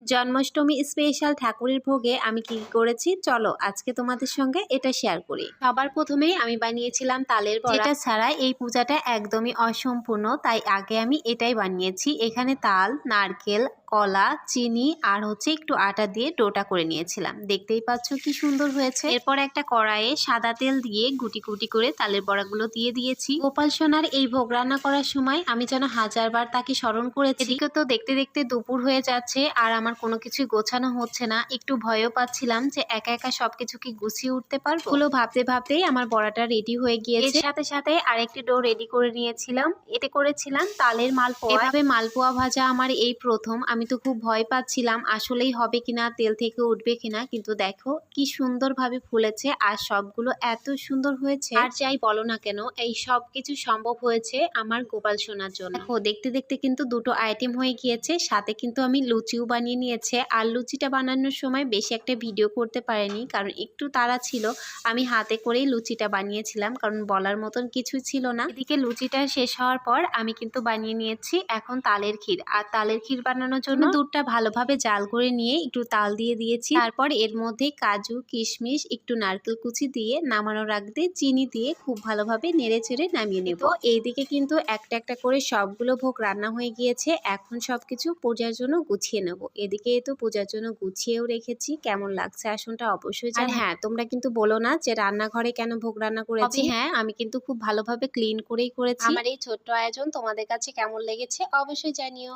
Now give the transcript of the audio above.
Janmashtami special ঠাকুরের ভোগে আমি কি করেছি চলো আজকে তোমাদের সঙ্গে এটা শেয়ার করি। সবার প্রথমেই আমি বানিয়েছিলাম তালের বড়া, যেটা ছাড়া এই পূজাটা একদমই অসম্পূর্ণ, তাই আগে আমি এটাই বানিয়েছি। এখানে তাল, নারকেল, কলা, চিনি আর একটু আটা দিয়ে ডোটা করে নিয়েছিলাম। দেখতেই পাচ্ছ কি সুন্দর হয়েছে। এরপর একটা কড়াইয়ে সাদা তেল দিয়ে গুটি গুটি করে তালের বড়াগুলো দিয়ে দিয়েছি। গোপাল সোনার এই ভোগ রান্না করার সময় আমি যেন হাজারবার তাকে স্মরণ করেছি। এদিকে তো দেখতে দেখতে দুপুর হয়ে যাচ্ছে আর আমার কোনো কিছুই গোছানো হচ্ছে না। একটু ভয়ও পাচ্ছিলাম যে একা একা সবকিছু কি গুছিয়ে উঠতে পারবো। এগুলো ভাবতে ভাবতেই আমার বড়াটা রেডি হয়ে গিয়েছে। এর সাথে সাথে আরেকটি ডো রেডি করে নিয়েছিলাম। এতে করেছিলাম তালের মালপোয়া। এভাবে মালপোয়া ভাজা আমার এই প্রথম। আমি তো খুব ভয় পাচ্ছিলাম আসলেই হবে কিনা, তেল থেকে উঠবে কিনা, কিন্তু দেখো কি সুন্দরভাবে ফুলেছে আর সবগুলো এত সুন্দর হয়েছে। আর যাই বলো না কেন, এই সব কিছু সম্ভব হয়েছে আমার গোপাল সোনার জন্য। দেখো দেখতে দেখতে কিন্তু দুটো আইটেম হয়ে গিয়েছে, সাথে কিন্তু আমি লুচিও বানিয়ে নিয়েছে। আর লুচিটা বানানোর সময় বেশি একটা ভিডিও করতে পারিনি, কারণ একটু তাড়া ছিল। আমি হাতে করেই লুচিটা বানিয়েছিলাম, কারণ বলার মতন কিছু ছিল না। এদিকে লুচিটা শেষ হওয়ার পর আমি কিন্তু বানিয়ে নিয়েছি এখন তালের ক্ষীর। আর তালের ক্ষীর বানানোর জন্য দুধটা ভালোভাবে জাল করে নিয়ে একটু তাল দিয়ে দিয়েছি। তারপর এর মধ্যে কাজু, কিশমিশ, একটু নারকেল কুচি দিয়ে নামানোর আগে চিনি দিয়ে খুব ভালোভাবে নেড়ে চেড়ে নামিয়ে নেব। এইদিকে কিন্তু একটা একটা করে সবগুলো ভোগ রান্না হয়ে গিয়েছে। এখন সবকিছু পূজার জন্য গুছিয়ে নেব। এদিকে তো পূজার জন্য গুছিয়েও রেখেছি। কেমন লাগছে আসনটা অবশ্যই জানাও। আর হ্যাঁ, তোমরা কিন্তু বলো না যে রান্নাঘরে কেন ভোগ রান্না করেছি। হ্যাঁ, আমি কিন্তু খুব ভালোভাবে ক্লিন করেই করেছি। আমার এই ছোট্ট আয়োজন তোমাদের কাছে কেমন লেগেছে অবশ্যই জানিও।